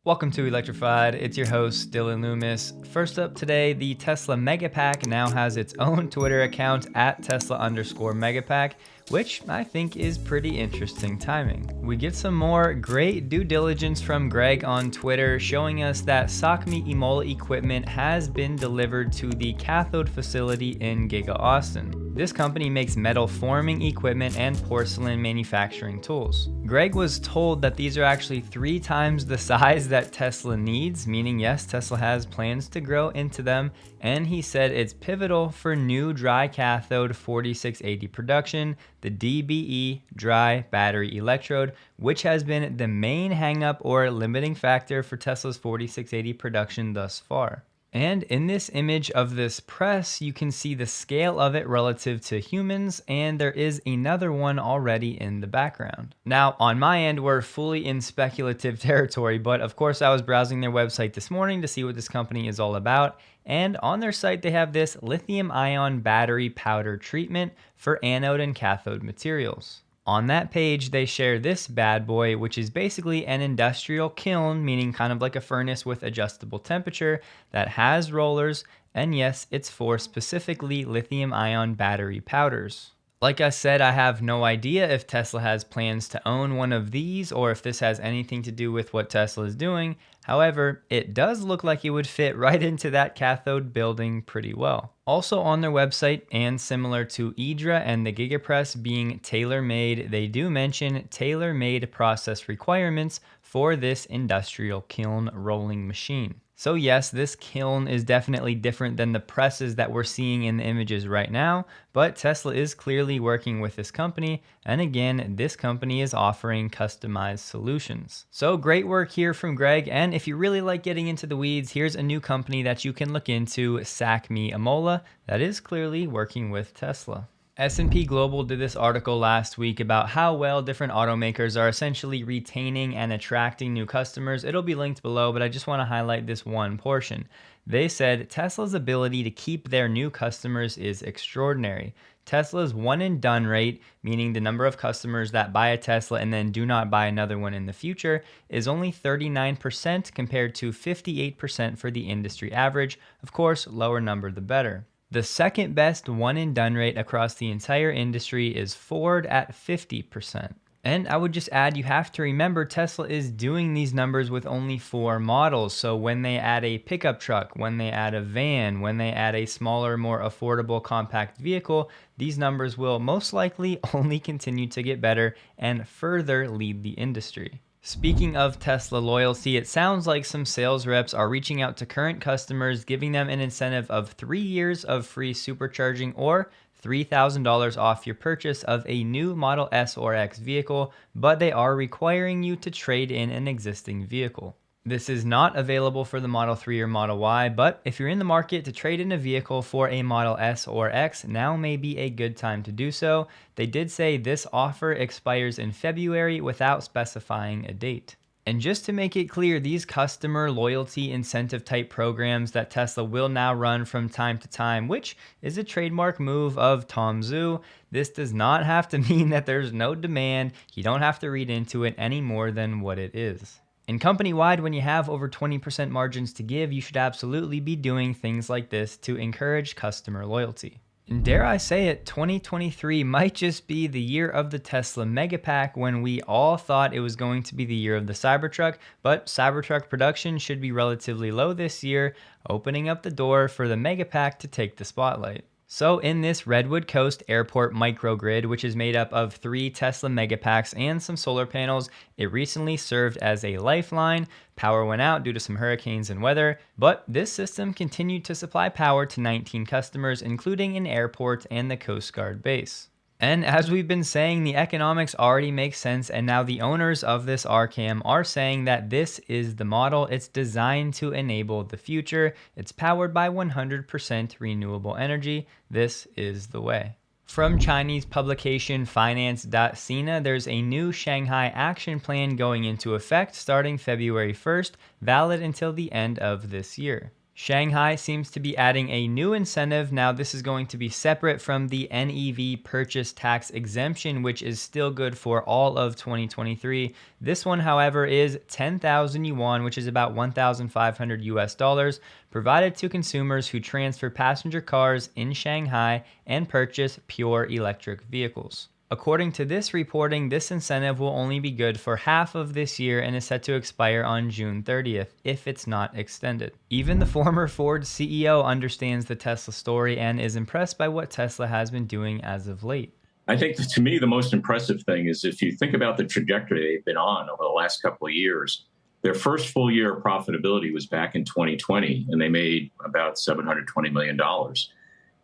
Welcome to Electrified. It's your host, Dylan Loomis. First up today, the Tesla Megapack now has its own Twitter account at Tesla_Megapack, which I think is pretty interesting timing. We get some more great due diligence from Greg on Twitter showing us that SOCME Imola equipment has been delivered to the cathode facility in Giga Austin. This company makes metal forming equipment and porcelain manufacturing tools. Greg was told that these are actually 3 times the size that Tesla needs, meaning yes, Tesla has plans to grow into them, and he said it's pivotal for new dry cathode 4680 production, the DBE dry battery electrode, which has been the main hangup or limiting factor for Tesla's 4680 production thus far. And in this image of this press, you can see the scale of it relative to humans, and there is another one already in the background. Now, on my end, we're fully in speculative territory, but of course I was browsing their website this morning to see what this company is all about, and on their site they have this lithium-ion battery powder treatment for anode and cathode materials. On that page, they share this bad boy, which is basically an industrial kiln, meaning kind of like a furnace with adjustable temperature that has rollers, and yes, it's for specifically lithium-ion battery powders. Like I said, I have no idea if Tesla has plans to own one of these or if this has anything to do with what Tesla is doing. However, it does look like it would fit right into that cathode building pretty well. Also on their website, and similar to Idra and the GigaPress being tailor-made, they do mention tailor-made process requirements for this industrial kiln rolling machine. So yes, this kiln is definitely different than the presses that we're seeing in the images right now, but Tesla is clearly working with this company, and again, this company is offering customized solutions. So great work here from Greg, and if you really like getting into the weeds, here's a new company that you can look into, SOCME Imola, that is clearly working with Tesla. S&P Global did this article last week about how well different automakers are essentially retaining and attracting new customers. It'll be linked below, but I just want to highlight this one portion. They said Tesla's ability to keep their new customers is extraordinary. Tesla's one and done rate, meaning the number of customers that buy a Tesla and then do not buy another one in the future, is only 39% compared to 58% for the industry average. Of course, lower number the better. The second best one and done rate across the entire industry is Ford at 50%. And I would just add, you have to remember Tesla is doing these numbers with only 4 models. So when they add a pickup truck, when they add a van, when they add a smaller, more affordable compact vehicle, these numbers will most likely only continue to get better and further lead the industry. Speaking of Tesla loyalty, it sounds like some sales reps are reaching out to current customers, giving them an incentive of 3 years of free supercharging or $3,000 off your purchase of a new Model S or X vehicle, but they are requiring you to trade in an existing vehicle. This is not available for the Model 3 or Model Y, but if you're in the market to trade in a vehicle for a Model S or X, now may be a good time to do so. They did say this offer expires in February without specifying a date. And just to make it clear, these customer loyalty incentive type programs that Tesla will now run from time to time, which is a trademark move of Tom Zhu, this does not have to mean that there's no demand. You don't have to read into it any more than what it is. And company-wide, when you have over 20% margins to give, you should absolutely be doing things like this to encourage customer loyalty. And dare I say it, 2023 might just be the year of the Tesla Megapack when we all thought it was going to be the year of the Cybertruck, but Cybertruck production should be relatively low this year, opening up the door for the Megapack to take the spotlight. So in this Redwood Coast Airport microgrid, which is made up of 3 Tesla Megapacks and some solar panels, it recently served as a lifeline. Power went out due to some hurricanes and weather, but this system continued to supply power to 19 customers, including an airport and the Coast Guard base. And as we've been saying, the economics already make sense, and now the owners of this RCAM are saying that this is the model. It's designed to enable the future. It's powered by 100% renewable energy. This is the way. From Chinese publication finance.sina, there's a new Shanghai action plan going into effect starting February 1st, valid until the end of this year. Shanghai seems to be adding a new incentive. Now, this is going to be separate from the NEV purchase tax exemption, which is still good for all of 2023. This one, however, is 10,000 yuan, which is about 1,500 US dollars, provided to consumers who transfer passenger cars in Shanghai and purchase pure electric vehicles. According to this reporting, this incentive will only be good for half of this year and is set to expire on June 30th, if it's not extended. Even the former Ford CEO understands the Tesla story and is impressed by what Tesla has been doing as of late. I think that, to me, the most impressive thing is if you think about the trajectory they've been on over the last couple of years, their first full year of profitability was back in 2020, and they made about $720 million.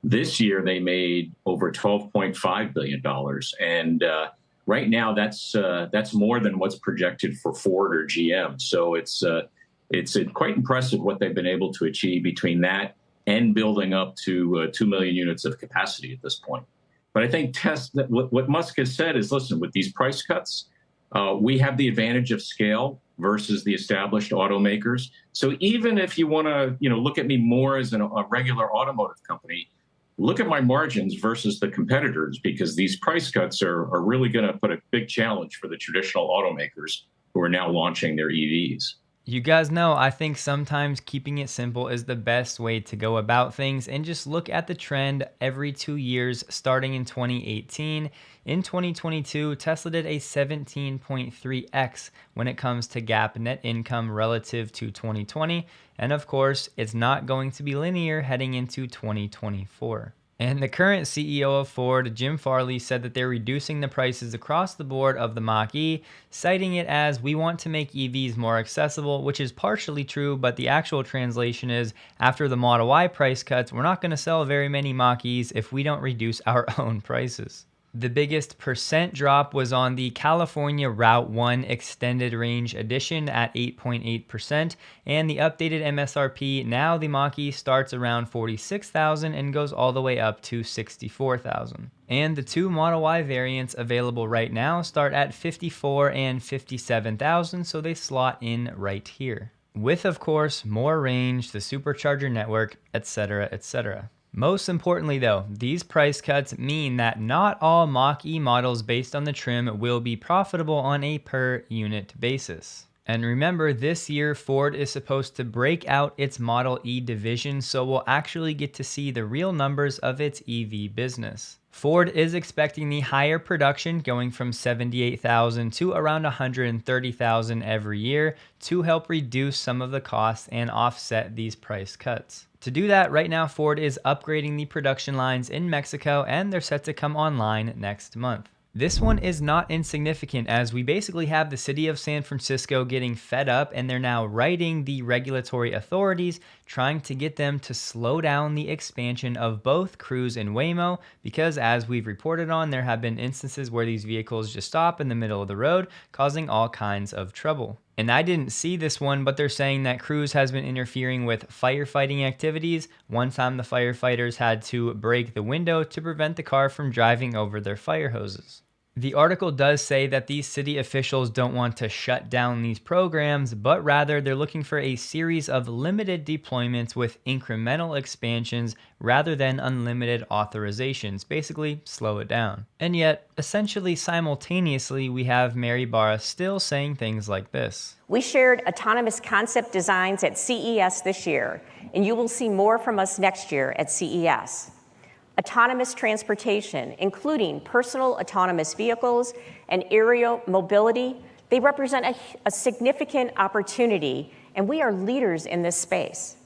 This year, they made over $12.5 billion. And right now, that's more than what's projected for Ford or GM. So it's quite impressive what they've been able to achieve between that and building up to 2 million units of capacity at this point. But I think what Musk has said is, listen, with these price cuts, we have the advantage of scale versus the established automakers. So even if you want to, look at me more as a regular automotive company, look at my margins versus the competitors, because these price cuts are really going to put a big challenge for the traditional automakers who are now launching their EVs. You guys know, I think sometimes keeping it simple is the best way to go about things, and just look at the trend every 2 years starting in 2018. In 2022, Tesla did a 17.3x when it comes to GAAP net income relative to 2020. And of course, it's not going to be linear heading into 2024. And the current CEO of Ford, Jim Farley, said that they're reducing the prices across the board of the Mach-E, citing it as, "We want to make EVs more accessible," which is partially true, but the actual translation is, after the Model Y price cuts, we're not going to sell very many Mach-E's if we don't reduce our own prices. The biggest percent drop was on the California Route 1 Extended Range Edition at 8.8%, and the updated MSRP, now the Mach-E starts around $46,000 and goes all the way up to $64,000. And the two Model Y variants available right now start at $54,000 and $57,000, so they slot in right here. With, of course, more range, the supercharger network, etc., etc. Most importantly though, these price cuts mean that not all Mach-E models based on the trim will be profitable on a per unit basis. And remember, this year Ford is supposed to break out its Model E division, so we'll actually get to see the real numbers of its EV business. Ford is expecting the higher production, going from 78,000 to around 130,000 every year, to help reduce some of the costs and offset these price cuts. To do that, right now Ford is upgrading the production lines in Mexico, and they're set to come online next month. This one is not insignificant, as we basically have the city of San Francisco getting fed up, and they're now writing the regulatory authorities, trying to get them to slow down the expansion of both Cruise and Waymo, because as we've reported on, there have been instances where these vehicles just stop in the middle of the road, causing all kinds of trouble. And I didn't see this one, but they're saying that Cruise has been interfering with firefighting activities. One time the firefighters had to break the window to prevent the car from driving over their fire hoses. The article does say that these city officials don't want to shut down these programs, but rather they're looking for a series of limited deployments with incremental expansions rather than unlimited authorizations, basically slow it down. And yet, essentially simultaneously, we have Mary Barra still saying things like this. We shared autonomous concept designs at CES this year, and you will see more from us next year at CES. Autonomous transportation, including personal autonomous vehicles and aerial mobility, they represent a significant opportunity, and we are leaders in this space.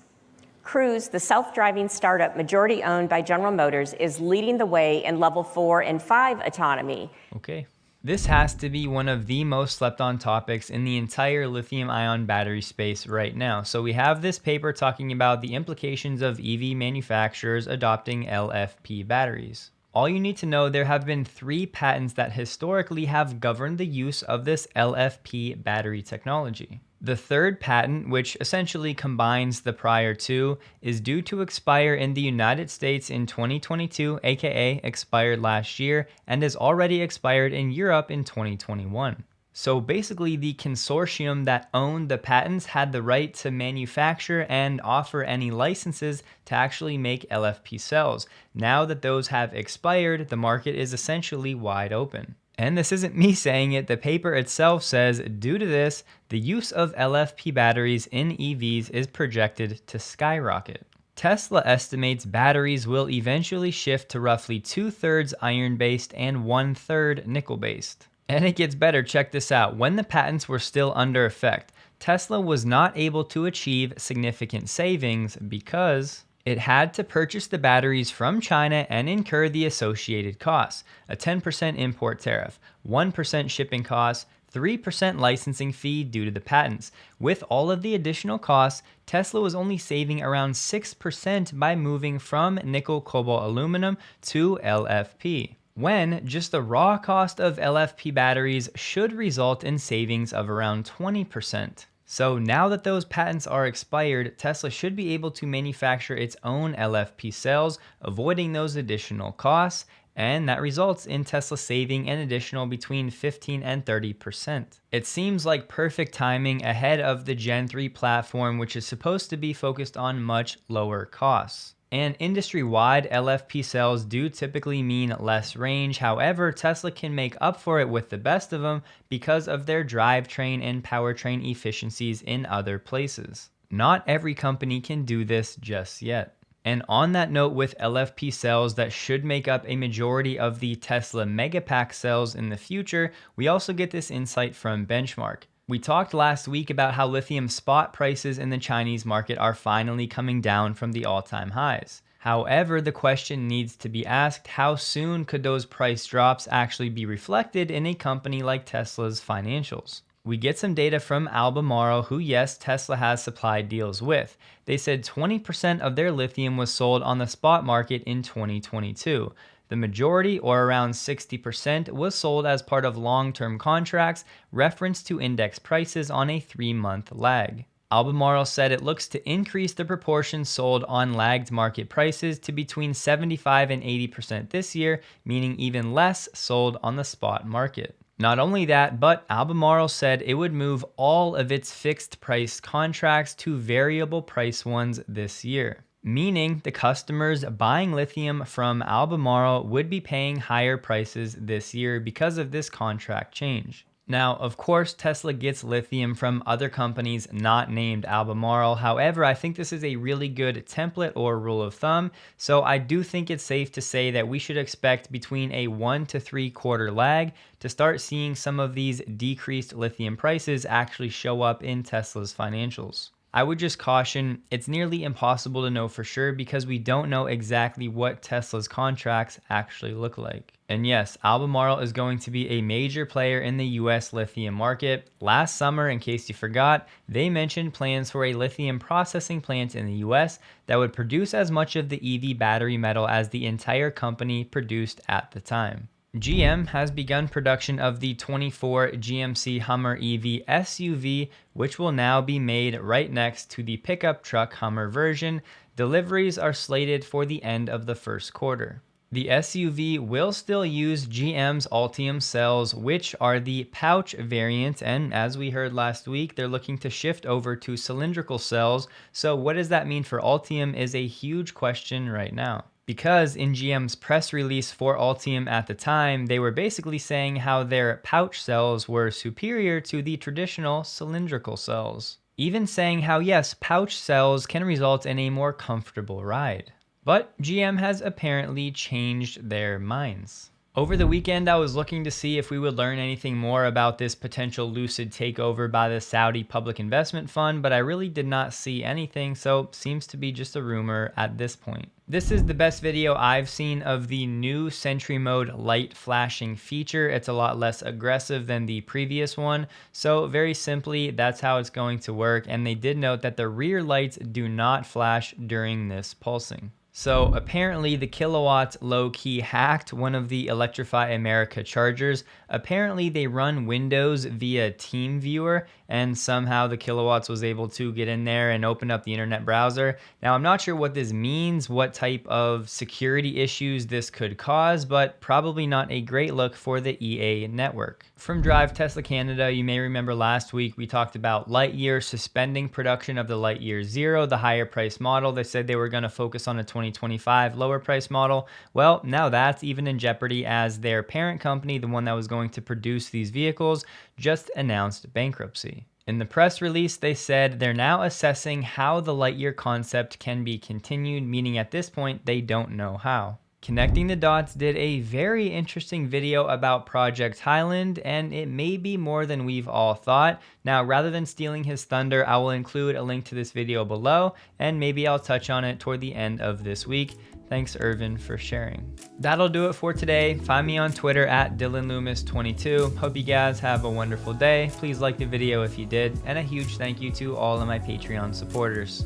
Cruise, the self-driving startup majority owned by General Motors, is leading the way in level 4 and 5 autonomy. Okay. This has to be one of the most slept on topics in the entire lithium-ion battery space right now. So we have this paper talking about the implications of EV manufacturers adopting LFP batteries. All you need to know, there have been 3 patents that historically have governed the use of this LFP battery technology. The third patent, which essentially combines the prior 2, is due to expire in the United States in 2022, aka expired last year, and has already expired in Europe in 2021. So basically, the consortium that owned the patents had the right to manufacture and offer any licenses to actually make LFP cells. Now that those have expired, the market is essentially wide open. And this isn't me saying it, the paper itself says, due to this, the use of LFP batteries in EVs is projected to skyrocket. Tesla estimates batteries will eventually shift to roughly 2/3 iron-based and 1/3 nickel-based. And it gets better, check this out. When the patents were still under effect, Tesla was not able to achieve significant savings because it had to purchase the batteries from China and incur the associated costs, a 10% import tariff, 1% shipping costs, 3% licensing fee due to the patents. With all of the additional costs, Tesla was only saving around 6% by moving from nickel, cobalt, aluminum to LFP, when just the raw cost of LFP batteries should result in savings of around 20%. So now that those patents are expired, Tesla should be able to manufacture its own LFP cells, avoiding those additional costs, and that results in Tesla saving an additional between 15 and 30%. It seems like perfect timing ahead of the Gen 3 platform, which is supposed to be focused on much lower costs. And industry-wide, LFP cells do typically mean less range. However, Tesla can make up for it with the best of them because of their drivetrain and powertrain efficiencies in other places. Not every company can do this just yet. And on that note, with LFP cells that should make up a majority of the Tesla Megapack cells in the future, we also get this insight from Benchmark. We talked last week about how lithium spot prices in the Chinese market are finally coming down from the all-time highs. However, the question needs to be asked, how soon could those price drops actually be reflected in a company like Tesla's financials? We get some data from Albemarle, who, yes, Tesla has supply deals with. They said 20% of their lithium was sold on the spot market in 2022. The majority, or around 60%, was sold as part of long-term contracts referenced to index prices on a 3-month lag. Albemarle said it looks to increase the proportion sold on lagged market prices to between 75 and 80% this year, meaning even less sold on the spot market. Not only that, but Albemarle said it would move all of its fixed price contracts to variable price ones this year, meaning the customers buying lithium from Albemarle would be paying higher prices this year because of this contract change. Now, of course, Tesla gets lithium from other companies not named Albemarle. However, I think this is a really good template or rule of thumb. So I do think it's safe to say that we should expect between a 1 to 3 quarter lag to start seeing some of these decreased lithium prices actually show up in Tesla's financials. I would just caution, it's nearly impossible to know for sure because we don't know exactly what Tesla's contracts actually look like. And yes, Albemarle is going to be a major player in the US lithium market. Last summer, in case you forgot, they mentioned plans for a lithium processing plant in the US that would produce as much of the EV battery metal as the entire company produced at the time. GM has begun production of the 24 GMC Hummer EV SUV, which will now be made right next to the pickup truck Hummer version. Deliveries are slated for the end of the first quarter. The SUV will still use GM's Ultium cells, which are the pouch variant, and as we heard last week, they're looking to shift over to cylindrical cells. So what does that mean for Ultium is a huge question right now. Because in GM's press release for Ultium at the time, they were basically saying how their pouch cells were superior to the traditional cylindrical cells. Even saying how yes, pouch cells can result in a more comfortable ride. But GM has apparently changed their minds. Over the weekend, I was looking to see if we would learn anything more about this potential Lucid takeover by the Saudi Public Investment Fund, but I really did not see anything, so seems to be just a rumor at this point. This is the best video I've seen of the new Sentry mode light flashing feature. It's a lot less aggressive than the previous one, so very simply, that's how it's going to work, and they did note that the rear lights do not flash during this pulsing. So apparently the kilowatts low-key hacked one of the Electrify America chargers. Apparently they run Windows via TeamViewer, and somehow the kilowatts was able to get in there and open up the internet browser. Now I'm not sure what this means, what type of security issues this could cause, but probably not a great look for the EA network. From Drive Tesla Canada, you may remember last week we talked about Lightyear suspending production of the Lightyear Zero, the higher price model. They said they were going to focus on a 2025 lower price model. Well, now that's even in jeopardy as their parent company, the one that was going to produce these vehicles, just announced bankruptcy. In the press release, they said they're now assessing how the Lightyear concept can be continued, meaning at this point, they don't know how. Connecting the Dots did a very interesting video about Project Highland, and it may be more than we've all thought. Now, rather than stealing his thunder, I will include a link to this video below, and maybe I'll touch on it toward the end of this week. Thanks, Irvin, for sharing. That'll do it for today. Find me on Twitter at DylanLoomis22. Hope you guys have a wonderful day. Please like the video if you did, and a huge thank you to all of my Patreon supporters.